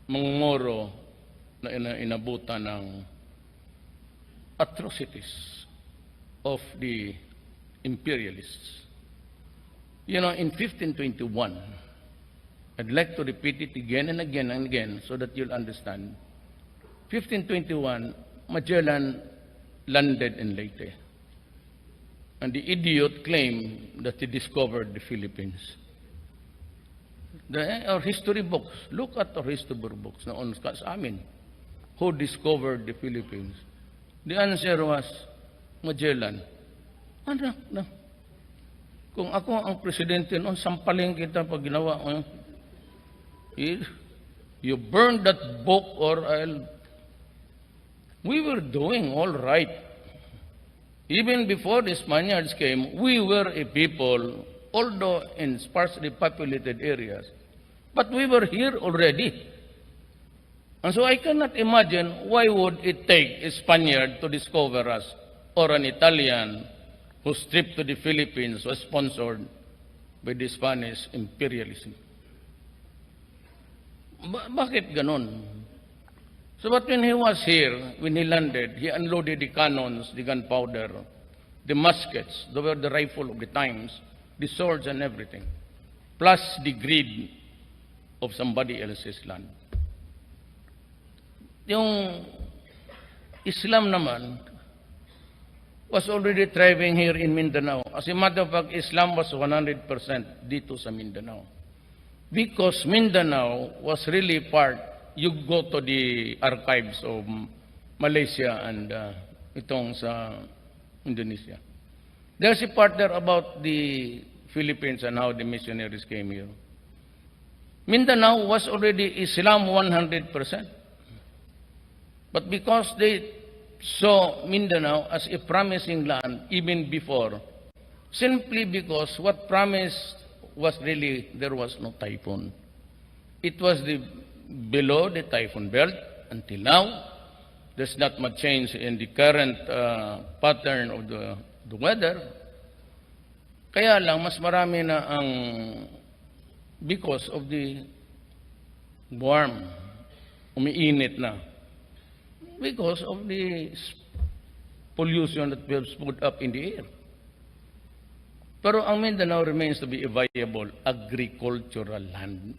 mga Moro na inabutan ng atrocities of the imperialists. You know, in 1521, I'd like to repeat it again and again and again so that you'll understand. 1521, Magellan landed in Leyte. And the idiot claimed that he discovered the Philippines. Our history books, look at our history books noon sa amin. Who discovered the Philippines? The answer was Magellan. Ano? No. Kung ako ang presidente noon, sampalin kita pag ginawa mo. You burn that book or we were doing all right. Even before the Spaniards came, we were a people, although in sparsely populated areas, but we were here already. And so I cannot imagine why would it take a Spaniard to discover us or an Italian whose trip to the Philippines was sponsored by the Spanish imperialism. Bakit ganon? So but when he was here, when he landed, he unloaded the cannons, the gunpowder, the muskets, the rifle of the times, the swords and everything, plus the greed of somebody else's land. Yung Islam naman was already thriving here in Mindanao. As a matter of fact, Islam was 100% dito sa Mindanao. Because Mindanao was really part, you go to the archives of Malaysia and itong sa Indonesia. There's a part there about the Philippines and how the missionaries came here. Mindanao was already Islam 100%. But because they saw Mindanao as a promising land even before, simply because what promised was really, there was no typhoon. It was below the typhoon belt until now. There's not much change in the current pattern of the weather. Kaya lang, mas marami na ang, because of the warm, umiinit na. Because of the pollution that we have put up in the air. Pero ang Mindanao remains to be a viable agricultural land.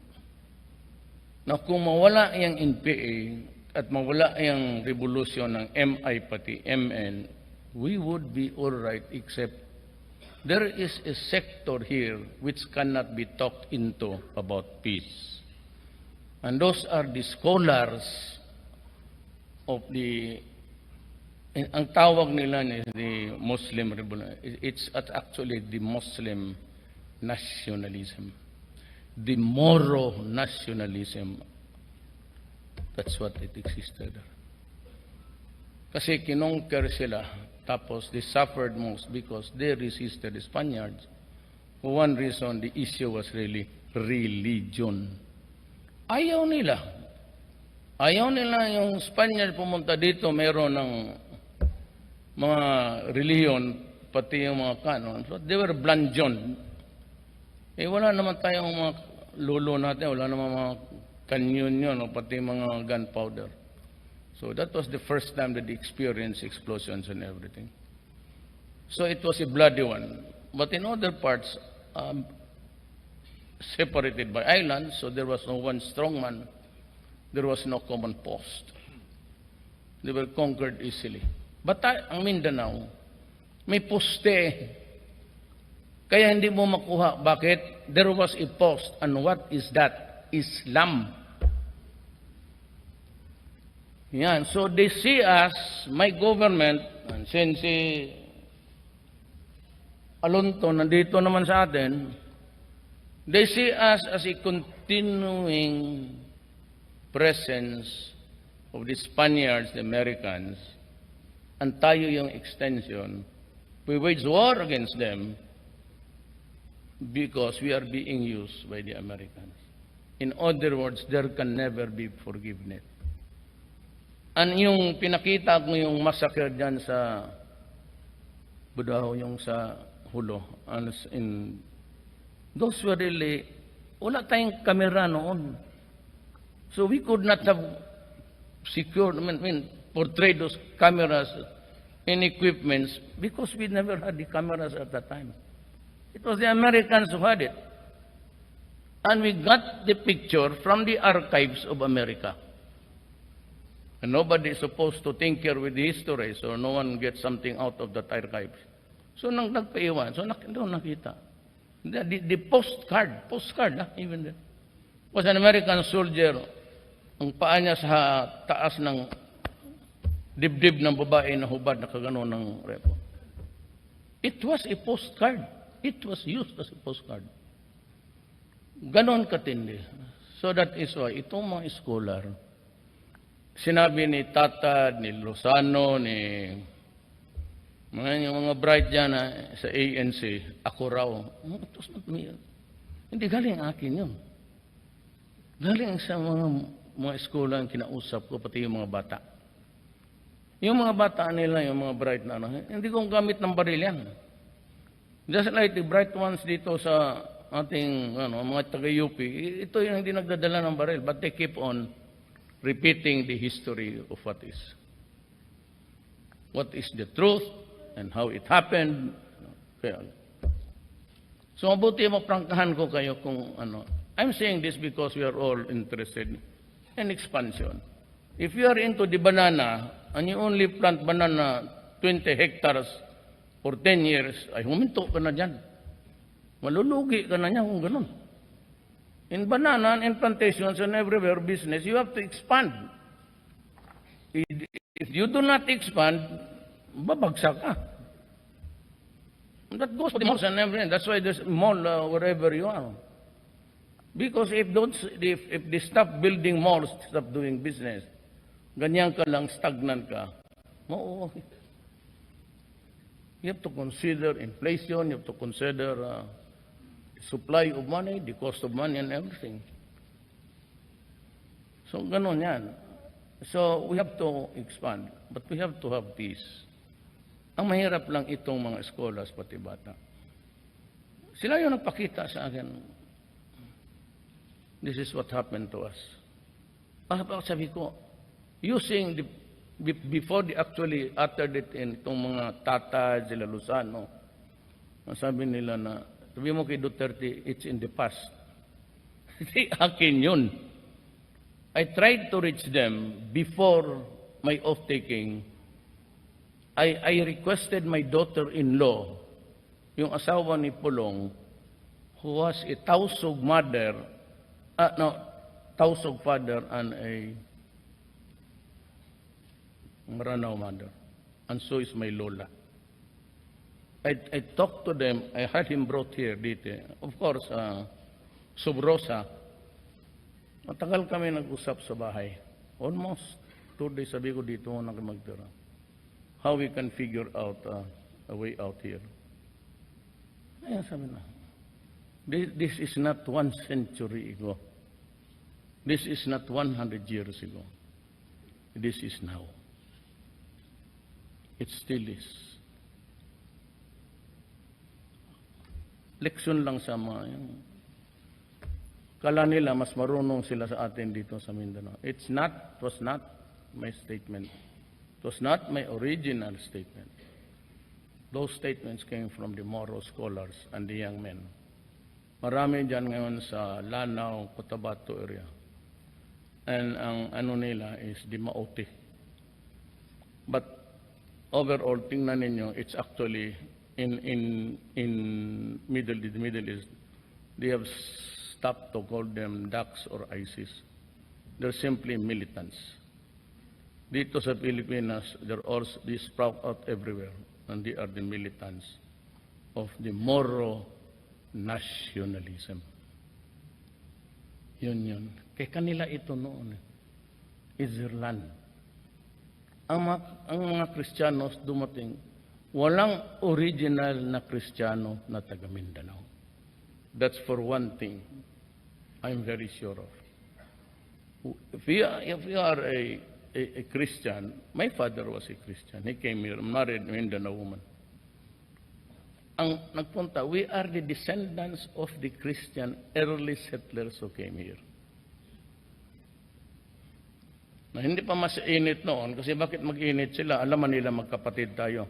Na kung mawala yung NPA at mawala yung revolution ng MI pati MN, we would be all right except there is a sector here which cannot be talked into about peace. And those are the scholars of the, ang tawag nila is the Muslim revolution. It's actually the Muslim nationalism. The Moro nationalism. That's what it existed. Kasi kinonquer sila, tapos they suffered most because they resisted the Spaniards. For one reason, the issue was really religion. Ayaw nila. Ayaw nila yung Spaniard pumunta dito, meron ng mga reliyon, pati yung mga canon. So they were blanjon. Wala naman tayong mga lolo natin, wala naman mga kanyon, pati mga gunpowder. So that was the first time that they experienced explosions and everything. So it was a bloody one. But in other parts, separated by islands, so there was no one strong man. There was no common post. They were conquered easily. But ang Mindanao, may poste. Kaya hindi mo makuha. Bakit? There was a post. And what is that? Islam. Yan. So they see us, my government, and since si Alonto nandito naman sa atin, they see us as a continuing presence of the Spaniards, the Americans, and tayo yung extension. We wage war against them because we are being used by the Americans. In other words, there can never be forgiveness. And yung pinakita ko yung massacre dyan sa Budaho, yung sa Hulo, those were really, wala tayong kamera noon. So we could not have secured, portrayed those cameras and equipments because we never had the cameras at that time. It was the Americans who had it. And we got the picture from the archives of America. And nobody is supposed to tinker with the history, so no one gets something out of that archives. So nagpaiwan, so doon nakita. The postcard, even then, was an American soldier. Ang paa niya sa taas ng dibdib ng babae na hubad na kagano ng repo. It was a postcard. It was used as a postcard. Ganon katindi. So that is why itong mga scholar, sinabi ni Tatad, ni Lozano, ni mga bright dyan sa ANC, ako raw. It was not me. Hindi galing akin yun. Galing sa mga eskola ang kinausap ko, pati yung mga bata. Yung mga bata nila, yung mga bright na hindi kong gamit ng baril yan. Just like the bright ones dito sa ating mga taga-UP, ito yung hindi nagdadala ng baril, but they keep on repeating the history of what is the truth and how it happened. So mabuti maprangkahan ko kayo kung I'm saying this because we are all interested in expansion. If you are into the banana and you only plant banana 20 hectares for 10 years, ay huminto ka na dyan. Malulugi ka na niya kung ganun. In banana and plantations and everywhere business, you have to expand. If you do not expand, babagsak ka. That goes for the malls and everything. That's why there's mall wherever you are. Because if they stop building malls, stop doing business, ganyan ka lang, stagnant ka, you have to consider inflation, you have to consider supply of money, the cost of money and everything. So, ganon yan. So, we have to expand, but we have to have peace. Ang mahirap lang itong mga scholars, pati bata. Sila yung nagpakita sa akin, this is what happened to us. Sabi ko, using before they actually uttered it in itong mga Tatad, sila Lozano, sabi nila na, sabi mo kay Duterte, it's in the past. Hindi akin yun. I tried to reach them before my off-taking. I requested my daughter-in-law, yung asawa ni Pulong, who was a Tausug mother, Tausug father and a Maranao mother. And so is my Lola. I talked to them. I had him brought here dito. Of course, Subrosa. Matagal kami nag-usap sa bahay. Almost 2 days sabi ko dito na magtira. How we can figure out a way out here. Ayan sabi na. This is not 1 century ago. This is not 100 years ago. This is now. It still is. Leksyon lang sa mga yan. Kala nila mas marunong sila sa atin dito sa Mindanao. It was not my statement. It was not my original statement. Those statements came from the Moro scholars and the young men. Marami dyan ngayon sa Lanao, Cotabato area. And ang nila is the Maote. But overall, tingnan ninyo, it's actually in the Middle East, they have stopped to call them Dax or ISIS. They're simply militants. Dito sa Pilipinas, they sprout out everywhere, and they are the militants of the Moro nationalism. Yun. Kaya kanila ito noon. Is their land. Ang mga Kristiyanos dumating, walang original na Kristiyano na taga Mindanao. That's for one thing I'm very sure of. If you are a Christian, my father was a Christian. He came here, married a Mindanao woman. Ang nagpunta, we are the descendants of the Christian early settlers who came here. Na hindi pa mas init noon, kasi bakit mag-init sila? Alaman nila magkapatid tayo.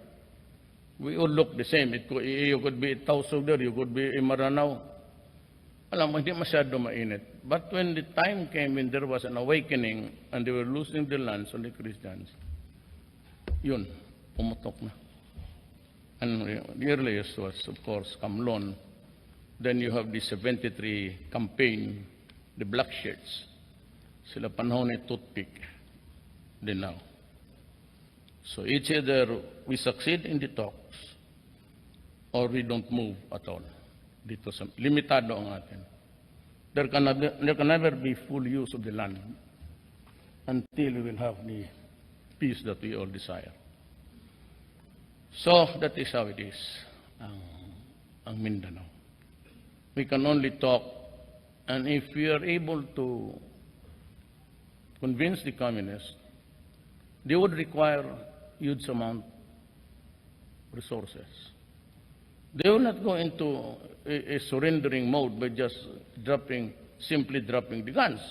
We all look the same. You could be Tausugder, you could be Maranao. Alam mo, hindi masyado mainit. But when the time came when there was an awakening and they were losing the lands on the Christians, yun, pumutok na. And the earliest was, of course, Kamlon. Then you have the 73 campaign, the black shirts. Sila panahon ni toothpick din now. So it's either we succeed in the talks or we don't move at all. Dito sa limitado ang atin. There can never be full use of the land until we will have the peace that we all desire. So that is how it is, ang Mindanao. We can only talk, and if we are able to convince the communists, they would require huge amount of resources. They will not go into a surrendering mode by just simply dropping the guns.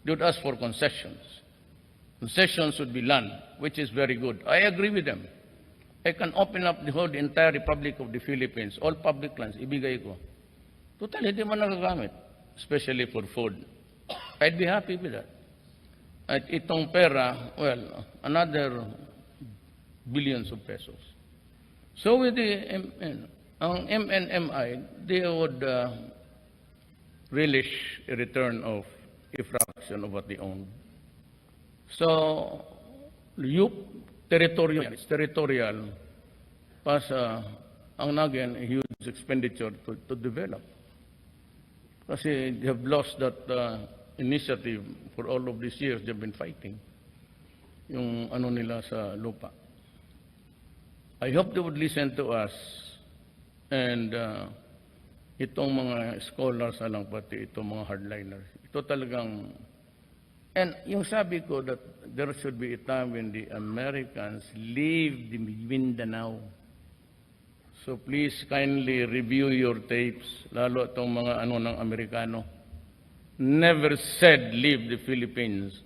They would ask for concessions. Concessions would be land, which is very good. I agree with them. I can open up the whole entire Republic of the Philippines, all public lands, ibigay ko. Total, hindi mo nagagamit, especially for food. I'd be happy with that. At itong pera, well, another billions of pesos. So with the MNMI, they would relish a return of a fraction of what they own. So, it's territorial, pas ang naging a huge expenditure to develop. Kasi they have lost that initiative for all of these years they've been fighting. Yung ano nila sa lupa. I hope they would listen to us, and itong mga scholars lang pati itong mga hardliners. Ito talagang, and yung sabi ko that there should be a time when the Americans leave the Mindanao. So please kindly review your tapes, lalo itong mga ano ng Amerikano. Never said leave the Philippines.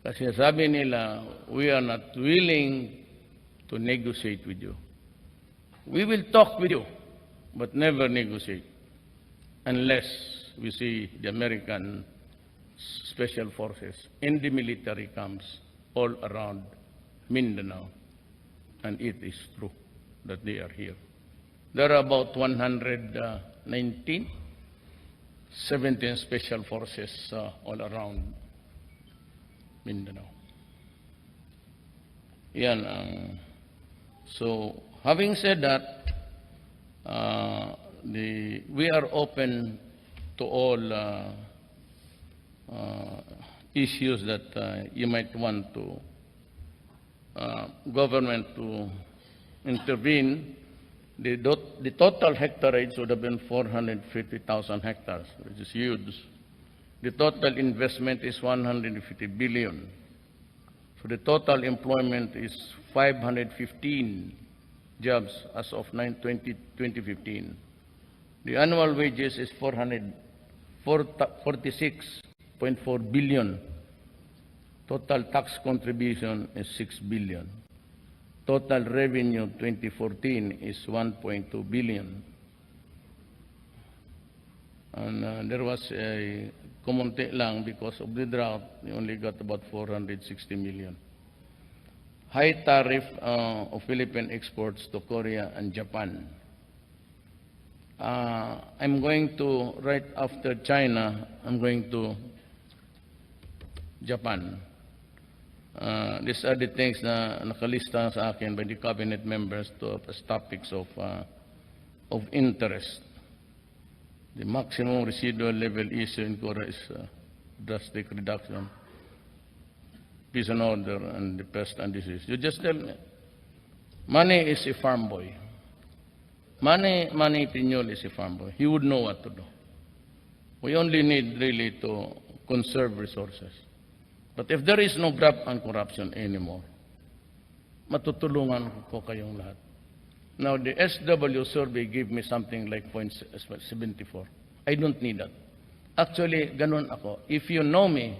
Kasi sabi nila, we are not willing to negotiate with you. We will talk with you, but never negotiate unless we see the American special forces in the military camps all around Mindanao. And it is true that they are here. There are about 17 special forces all around Mindanao. Yan ang so, having said that, we are open to all issues that you might want to government to intervene. The total hectareage would have been 450,000 hectares, which is huge. The total investment is 150 billion. So the total employment is 515 jobs as of 2015. The annual wages is 46.4 billion. Total tax contribution is 6 billion. Total revenue 2014 is 1.2 billion. And there was a kumunti lang because of the drought, we only got about 460 million. High tariff of Philippine exports to Korea and Japan. I'm going to, right after China, I'm going to Japan. These are the things na nakalista sa akin by the cabinet members as topics of interest. The maximum residual level issue in Korea is drastic reduction, peace and order, and the pest and disease. You just tell me. Manny is a farm boy. Manny Piñol is a farm boy. He would know what to do. We only need really to conserve resources. But if there is no graft and corruption anymore, matutulungan ko kayong lahat. Now, the SW survey gave me something like 0.74. I don't need that. Actually, ganun ako. If you know me,